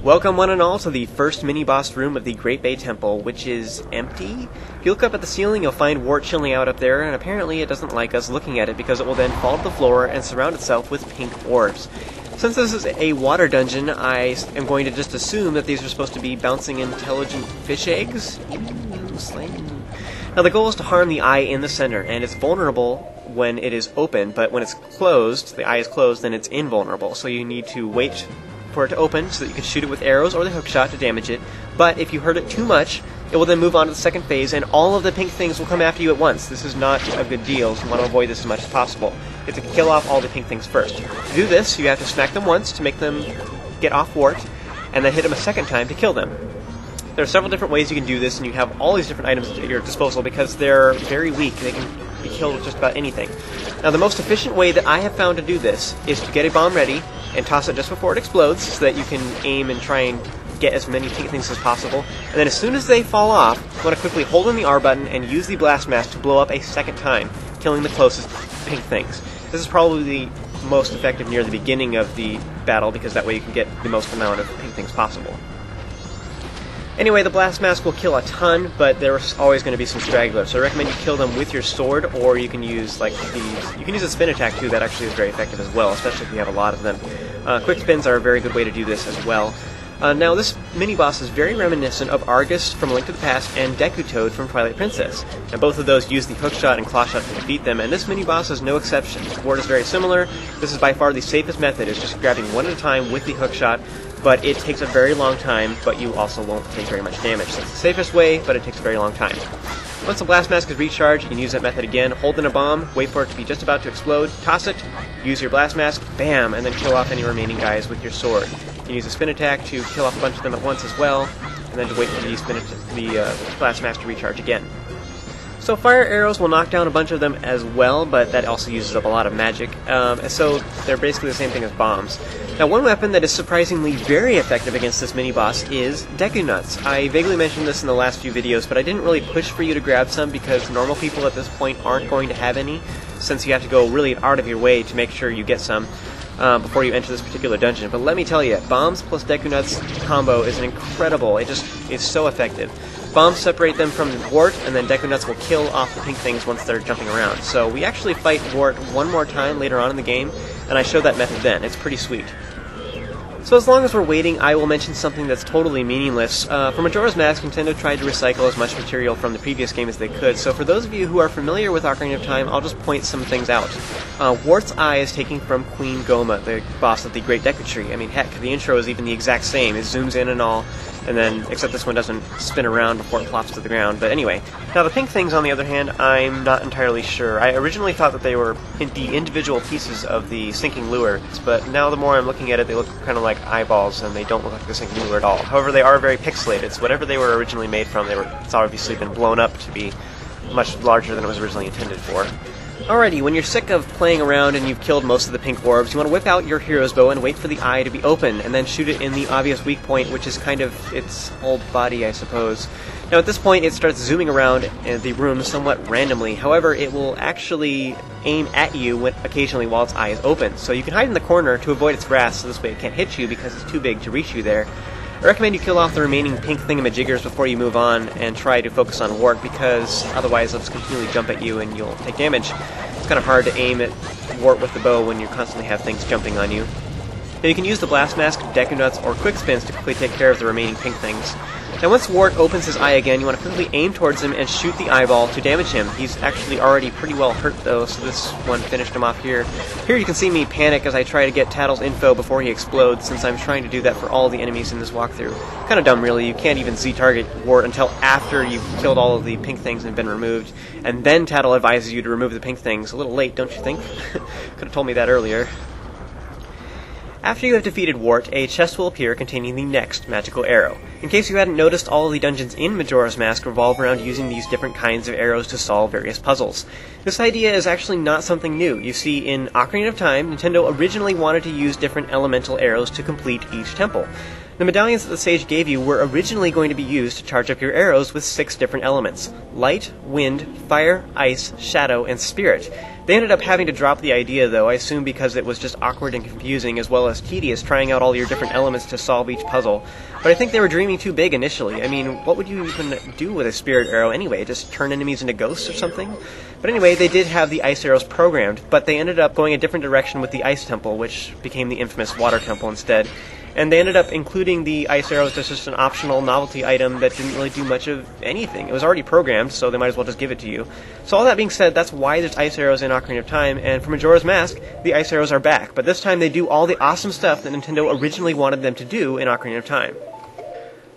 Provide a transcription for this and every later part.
Welcome one and all to the first mini-boss room of the Great Bay Temple, which is empty. If you look up at the ceiling, you'll find Wart chilling out up there, and apparently it doesn't like us looking at it because it will then fall to the floor and surround itself with pink orbs. Since this is a water dungeon, I am going to just assume that these are supposed to be bouncing intelligent fish eggs? Slang. Now the goal is to harm the eye in the center, and it's vulnerable when it is open, but when it's closed, the eye is closed, then it's invulnerable. So you need to wait for it to open so that you can shoot it with arrows or the hook shot to damage it. But if you hurt it too much, it will then move on to the second phase, and all of the pink things will come after you at once. This is not a good deal, so you want to avoid this as much as possible. You have to kill off all the pink things first. To do this, you have to smack them once to make them get off Wart, and then hit them a second time to kill them. There are several different ways you can do this, and you have all these different items at your disposal because they're very weak. They can be killed with just about anything. Now, the most efficient way that I have found to do this is to get a bomb ready and toss it just before it explodes so that you can aim and try and get as many pink things as possible. And then as soon as they fall off, you want to quickly hold in the R button and use the blast mask to blow up a second time, killing the closest pink things. This is probably the most effective near the beginning of the battle because that way you can get the most amount of pink things possible. Anyway, the blast mask will kill a ton, but there's always going to be some stragglers, so I recommend you kill them with your sword, or you can use like these. You can use a spin attack too. That actually is very effective as well, especially if you have a lot of them. Quick spins are a very good way to do this as well. Now, this mini-boss is very reminiscent of Argus from A Link to the Past and Deku Toad from Twilight Princess. Now, both of those use the hookshot and clawshot to defeat them, and this mini-boss is no exception. The board is very similar. This is by far the safest method, is just grabbing one at a time with the hookshot, but it takes a very long time, but you also won't take very much damage. So it's the safest way, but it takes a very long time. Once the blast mask is recharged, you can use that method again. Hold in a bomb, wait for it to be just about to explode, toss it, use your blast mask, bam, and then kill off any remaining guys with your sword. You can use a spin attack to kill off a bunch of them at once as well, and then to wait for the blast mask to recharge again. So fire arrows will knock down a bunch of them as well, but that also uses up a lot of magic, so they're basically the same thing as bombs. Now, one weapon that is surprisingly very effective against this mini-boss is Deku Nuts. I vaguely mentioned this in the last few videos, but I didn't really push for you to grab some because normal people at this point aren't going to have any, since you have to go really out of your way to make sure you get some before you enter this particular dungeon. But let me tell you, bombs plus Deku Nuts combo is incredible. It's so effective. Bombs separate them from Wart, and then Deku Nuts will kill off the pink things once they're jumping around. So we actually fight Wart one more time later on in the game, and I showed that method then. It's pretty sweet. So as long as we're waiting, I will mention something that's totally meaningless. For Majora's Mask, Nintendo tried to recycle as much material from the previous game as they could, so for those of you who are familiar with Ocarina of Time, I'll just point some things out. Wart's eye is taken from Queen Goma, the boss of the Great Deku Tree. I mean, heck, the intro is even the exact same. It zooms in and all, and then, except this one doesn't spin around before it plops to the ground. But anyway, now the pink things, on the other hand, I'm not entirely sure. I originally thought that they were the individual pieces of the sinking lure, but now the more I'm looking at it, they look kind of like eyeballs, and they don't look like the sinking lure at all. However, they are very pixelated, so whatever they were originally made from, it's obviously been blown up to be much larger than it was originally intended for. Alrighty, when you're sick of playing around and you've killed most of the pink orbs, you want to whip out your hero's bow and wait for the eye to be open, and then shoot it in the obvious weak point, which is kind of its whole body, I suppose. Now at this point, it starts zooming around the room somewhat randomly. However, it will actually aim at you occasionally while its eye is open. So you can hide in the corner to avoid its grasp, so this way it can't hit you because it's too big to reach you there. I recommend you kill off the remaining pink thingamajiggers before you move on and try to focus on Wart, because otherwise they'll just continually jump at you and you'll take damage. It's kind of hard to aim at Wart with the bow when you constantly have things jumping on you. Now you can use the blast mask, Deku Nuts, or quick spins to quickly take care of the remaining pink things. Now once Wart opens his eye again, you want to quickly aim towards him and shoot the eyeball to damage him. He's actually already pretty well hurt though, so this one finished him off here. Here you can see me panic as I try to get Tattle's info before he explodes, since I'm trying to do that for all the enemies in this walkthrough. Kind of dumb really, you can't even Z-target Wart until after you've killed all of the pink things and have been removed, and then Tattle advises you to remove the pink things. A little late, don't you think? Could have told me that earlier. After you have defeated Wart, a chest will appear containing the next magical arrow. In case you hadn't noticed, all of the dungeons in Majora's Mask revolve around using these different kinds of arrows to solve various puzzles. This idea is actually not something new. You see, in Ocarina of Time, Nintendo originally wanted to use different elemental arrows to complete each temple. The medallions that the sage gave you were originally going to be used to charge up your arrows with 6 different elements: light, wind, fire, ice, shadow, and spirit. They ended up having to drop the idea, though, I assume because it was just awkward and confusing, as well as tedious trying out all your different elements to solve each puzzle. But I think they were dreaming too big initially. I mean, what would you even do with a spirit arrow anyway? Just turn enemies into ghosts or something? But anyway, they did have the ice arrows programmed, but they ended up going a different direction with the ice temple, which became the infamous water temple instead. And they ended up including the ice arrows as just an optional novelty item that didn't really do much of anything. It was already programmed, so they might as well just give it to you. So all that being said, that's why there's ice arrows in Ocarina of Time, and for Majora's Mask, the ice arrows are back. But this time they do all the awesome stuff that Nintendo originally wanted them to do in Ocarina of Time.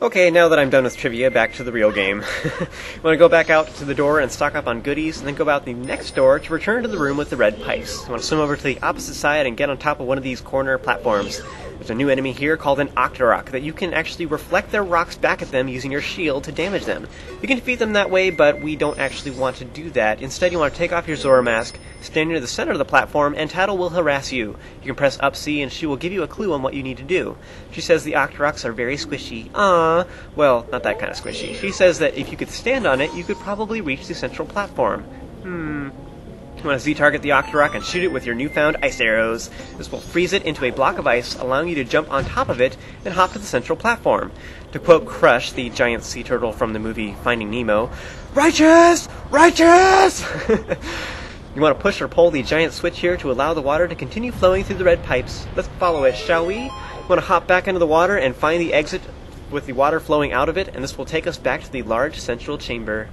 Okay, now that I'm done with trivia, back to the real game. I want to go back out to the door and stock up on goodies, and then go out the next door to return to the room with the red pipes. I want to swim over to the opposite side and get on top of one of these corner platforms. There's a new enemy here called an Octorok that you can actually reflect their rocks back at them using your shield to damage them. You can defeat them that way, but we don't actually want to do that. Instead, you want to take off your Zora mask, stand near the center of the platform, and Tattle will harass you. You can press up C and she will give you a clue on what you need to do. She says the Octoroks are very squishy. Aww. Well, not that kind of squishy. She says that if you could stand on it, you could probably reach the central platform. You want to Z-target the Octorok and shoot it with your newfound ice arrows. This will freeze it into a block of ice, allowing you to jump on top of it and hop to the central platform. To quote Crush, the giant sea turtle from the movie Finding Nemo, "Righteous! Righteous!" You want to push or pull the giant switch here to allow the water to continue flowing through the red pipes. Let's follow it, shall we? You want to hop back into the water and find the exit with the water flowing out of it, and this will take us back to the large central chamber.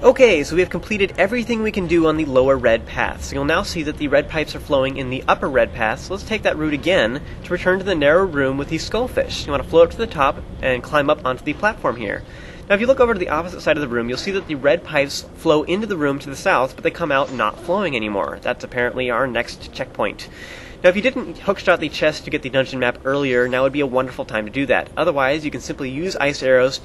Okay, so we have completed everything we can do on the lower red path. So you'll now see that the red pipes are flowing in the upper red path, so let's take that route again to return to the narrow room with the skullfish. You want to float up to the top and climb up onto the platform here. Now if you look over to the opposite side of the room, you'll see that the red pipes flow into the room to the south, but they come out not flowing anymore. That's apparently our next checkpoint. Now if you didn't hookshot the chest to get the dungeon map earlier, now would be a wonderful time to do that. Otherwise, you can simply use ice arrows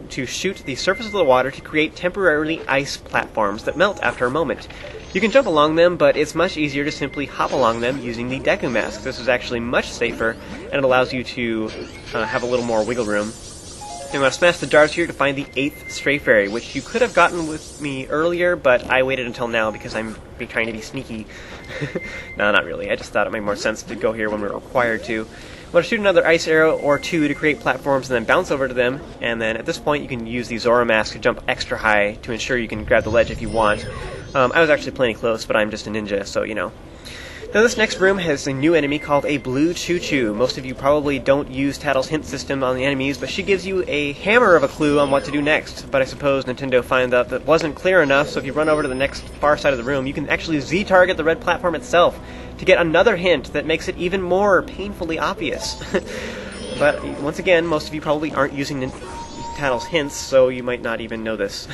to shoot the surface of the water to create temporarily ice platforms that melt after a moment. You can jump along them, but it's much easier to simply hop along them using the Deku mask. This is actually much safer, and it allows you to have a little more wiggle room. I'm going to smash the jars here to find the 8th Stray Fairy, which you could have gotten with me earlier, but I waited until now because I'm trying to be sneaky. No, not really. I just thought it made more sense to go here when we were required to. I'm going to shoot another ice arrow or two to create platforms and then bounce over to them, and then at this point you can use the Zora mask to jump extra high to ensure you can grab the ledge if you want. I was actually playing close, but I'm just a ninja, so you know. Now this next room has a new enemy called a blue Choo-Choo. Most of you probably don't use Tattle's hint system on the enemies, but she gives you a hammer of a clue on what to do next. But I suppose Nintendo found out that wasn't clear enough, so if you run over to the next far side of the room, you can actually Z-target the red platform itself to get another hint that makes it even more painfully obvious. But once again, most of you probably aren't using Tattle's hints, so you might not even know this.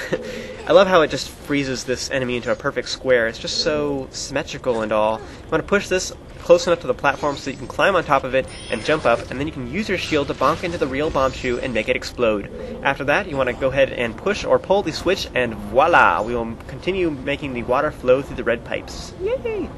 I love how it just freezes this enemy into a perfect square. It's just so symmetrical and all. You want to push this close enough to the platform so you can climb on top of it and jump up, and then you can use your shield to bonk into the real bombshell and make it explode. After that, you want to go ahead and push or pull the switch, and voila! We will continue making the water flow through the red pipes. Yay!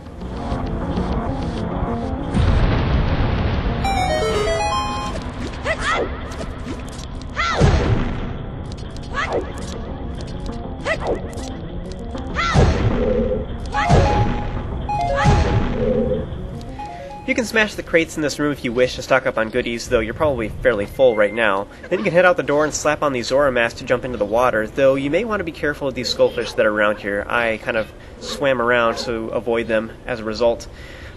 You can smash the crates in this room if you wish to stock up on goodies, though you're probably fairly full right now. Then you can head out the door and slap on the Zora mask to jump into the water, though you may want to be careful with these skullfish that are around here. I kind of swam around to avoid them as a result.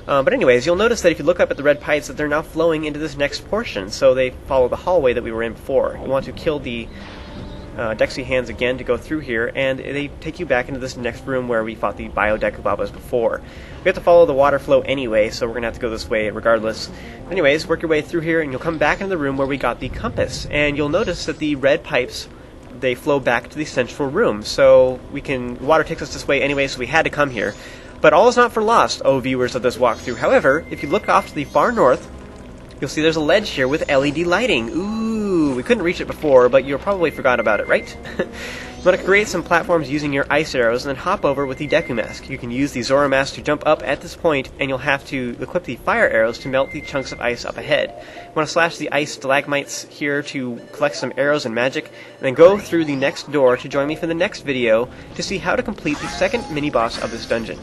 But anyways, you'll notice that if you look up at the red pipes that they're now flowing into this next portion, so they follow the hallway that we were in before. You want to kill the Dexy hands again to go through here, and they take you back into this next room where we fought the Bio Dekubabas before. We have to follow the water flow anyway, so we're going to have to go this way regardless. Anyways, work your way through here, and you'll come back into the room where we got the compass, and you'll notice that the red pipes, they flow back to the central room, so water takes us this way anyway, so we had to come here. But all is not for lost, oh viewers of this walkthrough. However, if you look off to the far north, you'll see there's a ledge here with LED lighting. Ooh, we couldn't reach it before, but you probably forgot about it, right? You want to create some platforms using your ice arrows and then hop over with the Deku mask. You can use the Zora mask to jump up at this point, and you'll have to equip the fire arrows to melt the chunks of ice up ahead. You want to slash the ice stalagmites here to collect some arrows and magic, and then go through the next door to join me for the next video to see how to complete the second mini-boss of this dungeon.